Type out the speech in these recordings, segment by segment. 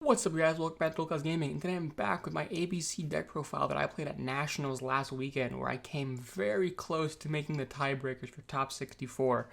What's up, guys? Welcome back to GoldClassGaming, and today I'm back with my ABC deck profile that I played at Nationals last weekend, where I came very close to making the tiebreakers for top 64.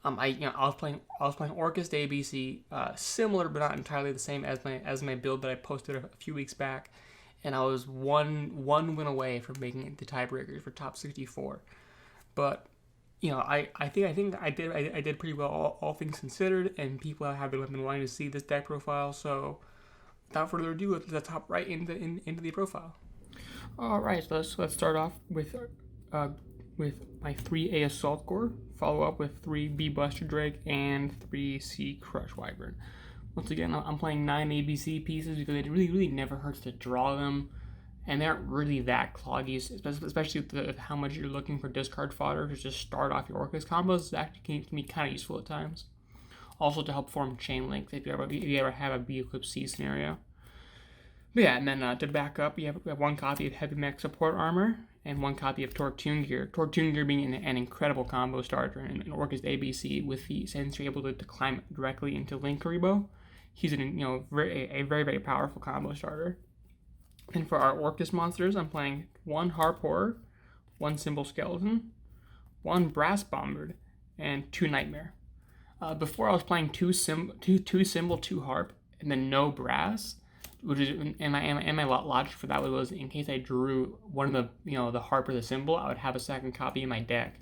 I was playing Orcust ABC, similar but not entirely the same as my build that I posted a few weeks back, and I was one win away from making it the tiebreakers for top 64. But I think I did pretty well, all things considered, and people have been wanting to see this deck profile, so without further ado, let's hop right into the profile. All right, so let's start off with my 3A Assault Core, follow up with 3B Buster Drake and 3C Crush Wyvern. Once again, I'm playing 9 ABC pieces because it really never hurts to draw them, and they aren't really that cloggy, especially with how much you're looking for discard fodder to just start off your Orcas combos. It actually can be kind of useful at times. Also to help form chain links if you ever have a B Eclipse C scenario. But yeah, and then to back up, we have one copy of Heavy Mech Support Armor and one copy of Tortune Gear. Tortune Gear being an incredible combo starter in Orcust ABC, with the since you're able to climb directly into Link Karibo. He's a very powerful combo starter. And for our Orcas monsters, I'm playing one Harp Horror, one Symbol Skeleton, one Brass Bombard, and two Nightmare. Before I was playing two Symbol, two Harp, and then no Brass, which is and my logic for that was in case I drew one of the Harp or the Symbol, I would have a second copy in my deck.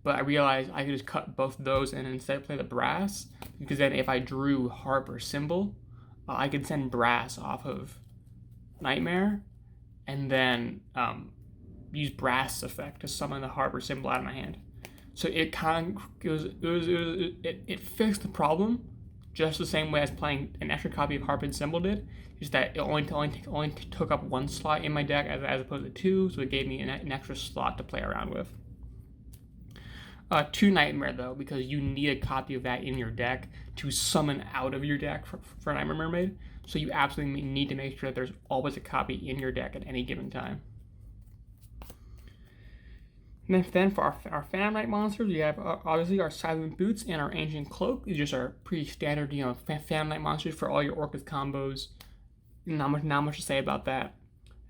But I realized I could just cut both of those and instead play the Brass, because then if I drew Harp or Symbol, I could send Brass off of Nightmare, and then use Brass effect to summon the Harp or Symbol out of my hand. So it fixed the problem just the same way as playing an extra copy of Harp and Symbol did. Just that it only took up one slot in my deck as opposed to two, so it gave me an extra slot to play around with. Two Nightmare though, because you need a copy of that in your deck to summon out of your deck for Nightmare Mermaid. So you absolutely need to make sure that there's always a copy in your deck at any given time. And then for our Phantom Knight monsters, we have obviously our Silent Boots and our Ancient Cloak. These just are pretty standard, Phantom Knight monsters for all your Orcas combos. Not much to say about that.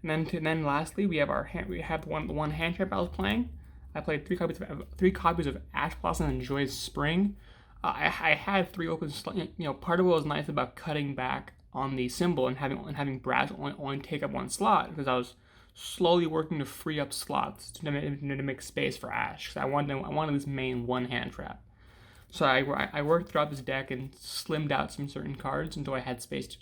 And then lastly, we have the one hand trap I was playing. I played three copies of Ash Blossom and Joy's Spring. I had three open slots. Part of what was nice about cutting back on the Symbol and having Brass only take up one slot, because I was slowly working to free up slots to make space for Ash, because I wanted this main one hand trap. So I worked throughout this deck and slimmed out some certain cards until I had space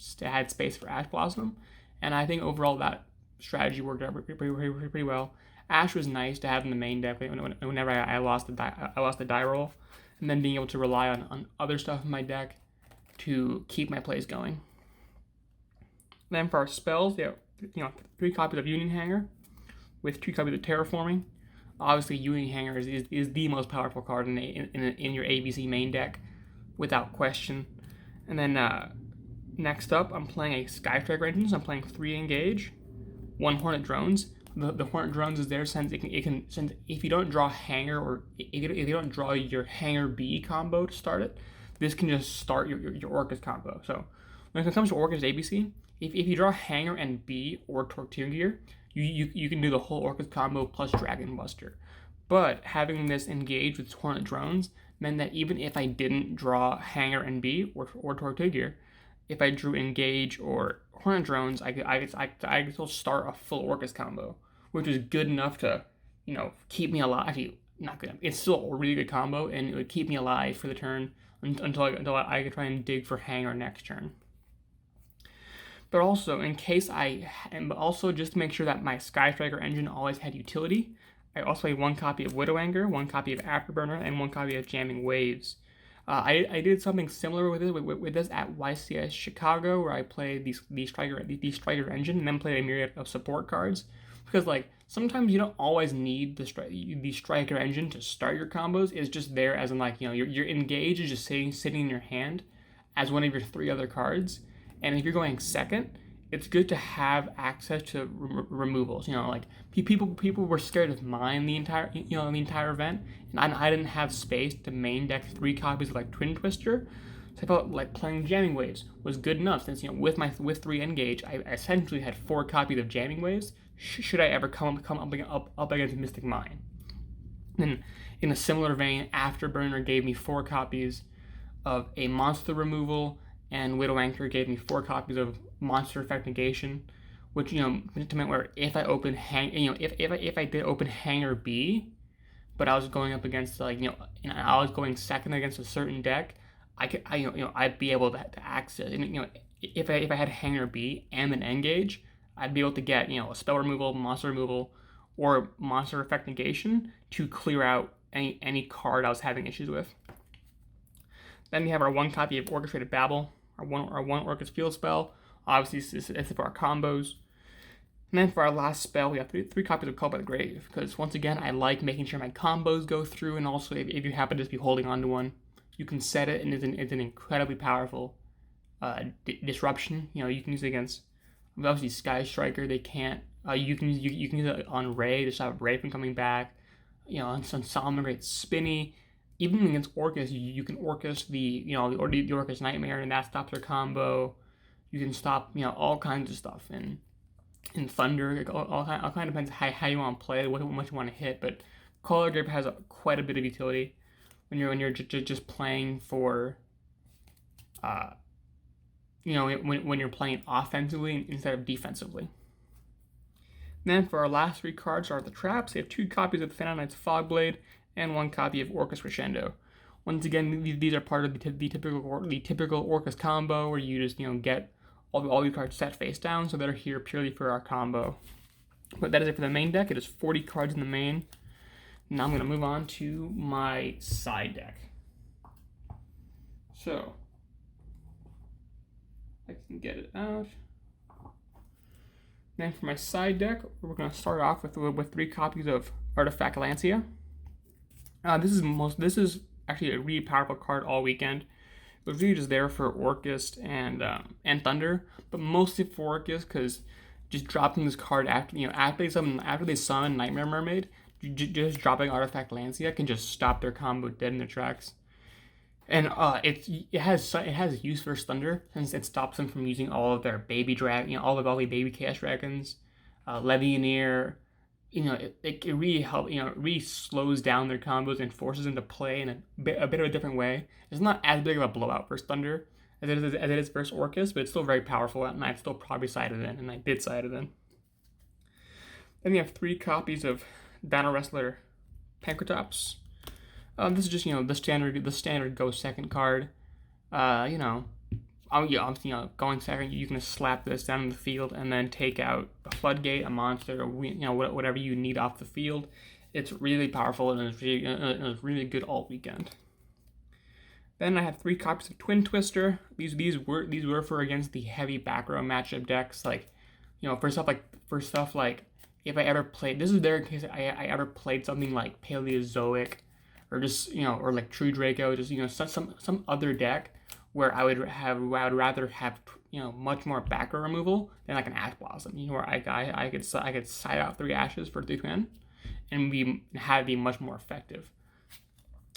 for Ash Blossom, and I think overall that strategy worked out pretty well. Ash was nice to have in the main deck whenever I lost the die roll, and then being able to rely on other stuff in my deck to keep my plays going. Then for our spells, three copies of Union Hanger with two copies of Terraforming. Obviously, Union Hanger is the most powerful card in your ABC main deck, without question. And then next up, I'm playing a Sky Striker engine. So I'm playing 3 Engage, 1 Hornet Drones. The Hornet Drones is there since since if you don't draw Hanger, or if you don't draw your Hanger B combo to start it, this can just start your Orcas combo. So when it comes to Orcas ABC, if you draw Hanger and B or Tortune Gear, you can do the whole Orcas combo plus Dragon Buster. But having this engage with Hornet Drones meant that even if I didn't draw Hanger and B or Tortune Gear, if I drew Engage or Hornet Drones, I could still start a full Orcas combo, which is good enough to keep me alive. Actually, not good enough. It's still a really good combo, and it would keep me alive for the turn until I could try and dig for Hanger next turn. But also, just to make sure that my Sky Striker engine always had utility, I also had one copy of Widow Anger, one copy of Afterburner, and one copy of Jamming Waves. I did something similar with this at YCS Chicago, where I played the Striker engine and then played a myriad of support cards, because sometimes you don't always need the Striker engine to start your combos. It's just there as in your Engage is just sitting in your hand as one of your 3 other cards. And if you're going second, it's good to have access to removals. People were scared of mine the entire event, and I didn't have space to main deck 3 copies of Twin Twister, So I felt like playing Jamming Waves was good enough, since with 3 engage, I essentially had 4 copies of Jamming Waves. Should I ever come up against Mystic Mine? Then, in a similar vein, Afterburner gave me 4 copies of a monster removal, and Widow Anchor gave me 4 copies of monster effect negation, which meant where if I open if I did open Hangar B, but I was going up against and I was going second against a certain deck, I'd be able to access, if I had Hangar B and an Engage, I'd be able to get a spell removal, monster removal, or monster effect negation to clear out any card I was having issues with. Then we have our 1 copy of Orchestrated Babble, our one Orcus field spell. Obviously, it's for our combos. And then for our last spell, we have three copies of Called by the Grave, because once again, I like making sure my combos go through, and also if you happen to just be holding on to one, you can set it, and it's an incredibly powerful disruption. You can use it against, obviously, Sky Striker. They can't. You can use it on Ray to stop Ray from coming back. On Solomon Great Spinny. Even against Orcus, you can Orcus the Orcus Nightmare, and that stops their combo. You can stop all kinds of stuff, and in Thunder, it all kind of depends how you want to play, what much you want to hit. But Call of Duty has quite a bit of utility when you're just playing for, when you're playing offensively instead of defensively. And then for our last 3 cards are the traps. We have 2 copies of the Phantom Knight's Fogblade and 1 copy of Orcus Crescendo. Once again, these are part of the typical Orcus combo, where you just get all your cards set face down, so they're here purely for our combo. But that is it for the main deck. It is 40 cards in the main. Now I'm going to move on to my side deck. So, I can get it out. Then for my side deck, we're going to start off with 3 copies of Artifact Lancia. This is actually a really powerful card all weekend. It was really just there for Orcust and Thunder, but mostly for Orcust, because just dropping this card after they summon Nightmare Mermaid, just dropping Artifact Lancia can just stop their combo dead in their tracks. And it has use for Thunder, since it stops them from using all of their baby all the baby Chaos Dragons, Legionnaire. It really helps. It really slows down their combos and forces them to play in a bit of a different way. It's not as big of a blowout versus Thunder as it is versus Orcus, but it's still very powerful, and I'd still probably side it in, and I did side it in. Then we have 3 copies of Dino Wrestler Pankratops. This is just the standard go second card. Going second, you can slap this down in the field and then take out a Floodgate, a monster, or whatever you need off the field. It's really powerful, and it's really good all weekend. Then I have 3 copies of Twin Twister. These were for against the heavy back row matchup decks, for stuff like if I ever played. This is there in case I ever played something like Paleozoic, or just or like True Draco, just some other deck where I would rather have much more back row removal than like an Ash Blossom, where I could side out 3 Ashes for 3 and have be much more effective.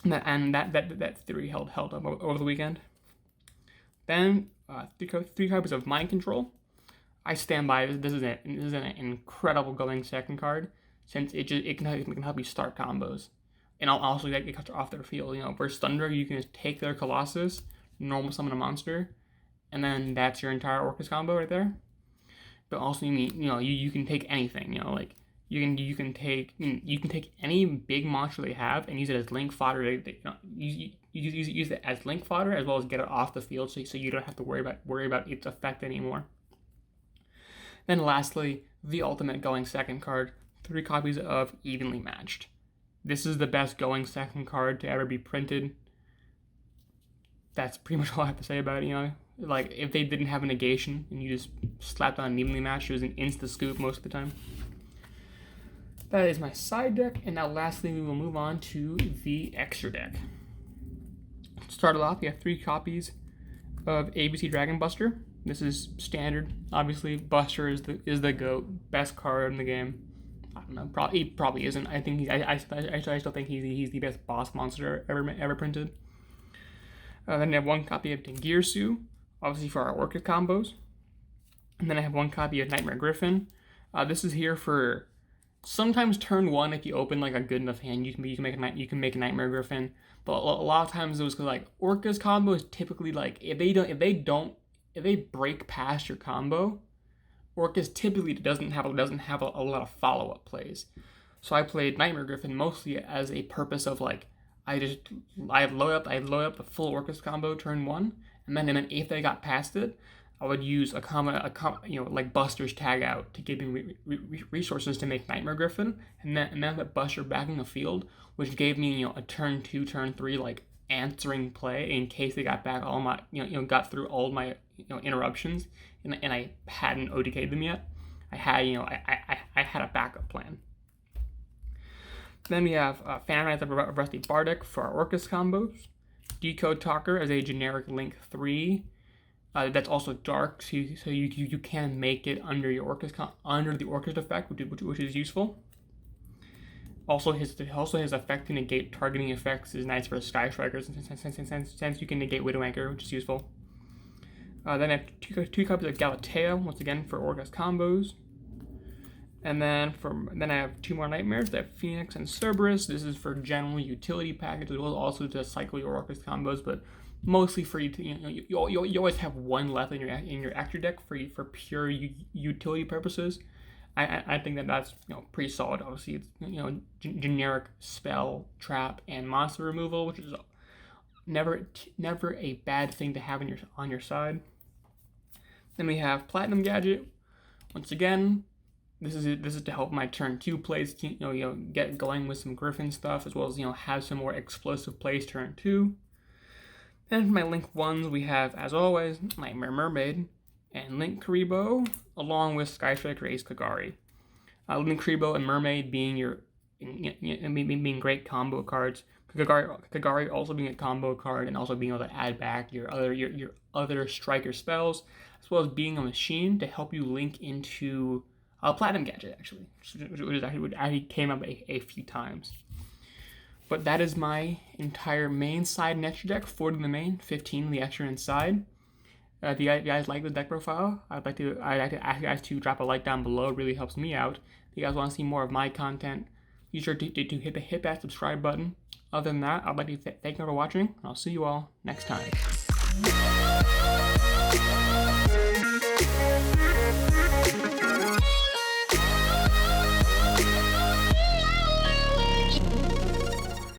And that theory held up over the weekend. Then 3 copies of Mind Control. I stand by this. This is an incredible going second card, since it can help you start combos, and also get cuts off their field. Versus Thunder, you can just take their Colossus, normal summon a monster, and then that's your entire Orcus combo right there. But also you can take anything. You can take any big monster they have and use it as link fodder. Use it as link fodder, as well as get it off the field, so you don't have to worry about its effect anymore. Then lastly, the ultimate going second card, 3 copies of Evenly Matched. This is the best going second card to ever be printed. That's pretty much all I have to say about it. Like, if they didn't have a negation and you just slapped on an Evenly Matched, it was an insta scoop most of the time. That is my side deck, and now lastly we will move on to the extra deck. To start it off, we have 3 copies of ABC Dragon Buster. This is standard. Obviously, Buster is the GOAT, best card in the game. I don't know. He probably isn't. I think I still think he's the best boss monster ever printed. Then I have one copy of Dingirsu, obviously for our Orcas combos. And then I have one copy of Nightmare Griffin. This is here for sometimes turn 1 if you open like a good enough hand, you can make a Nightmare Griffin. But a lot of times it was because like Orcas combos typically like if they break past your combo, Orcas typically doesn't have a lot of follow-up plays. So I played Nightmare Griffin mostly as a purpose of like I load up the full Orcas combo turn 1, and then if they got past it, I would use like Buster's tag out to give me resources to make Nightmare Griffin, and then put Buster back in the field, which gave me a turn 2, turn 3 like answering play in case they got back all my got through all my interruptions, and I hadn't ODK'd them yet. I had a backup plan. Then we have Fan Knights of Rusty Bardic for our Orcas combos. Decode Talker as a generic Link 3. That's also dark, so you can make it under your under the Orcas effect, which is useful. Also, his effect to negate targeting effects is nice for Sky Strikers, since you can negate Widow Anchor, which is useful. Then I have two copies of Galatea, once again for Orcas combos. And then I have 2 more Nightmares. I have Phoenix and Cerberus. This is for general utility package, as well as also to cycle your Orcas combos, but mostly for you always have one left in your actor deck for pure utility purposes. I think that's pretty solid. Obviously, it's generic spell, trap, and monster removal, which is never a bad thing to have on your side. Then we have Platinum Gadget. Once again, this is to help my turn 2 plays, get going with some Griffin stuff, as well as have some more explosive plays turn 2. And for my Link 1s, we have, as always, Nightmare Mermaid and Link Kuriboh, along with Sky Striker Ace Kagari. Link Kuriboh and Mermaid being being great combo cards. Kagari also being a combo card, and also being able to add back your other striker spells, as well as being a machine to help you link into Platinum Gadget, actually, which actually came up a few times. But that is my entire main side and extra deck, 40 in the main, 15 in the extra inside. If you guys like the deck profile, I'd like to ask you guys to drop a like down below. It really helps me out. If you guys want to see more of my content, be sure to hit that subscribe button. Other than that, I'd like to thank you for watching, and I'll see you all next time.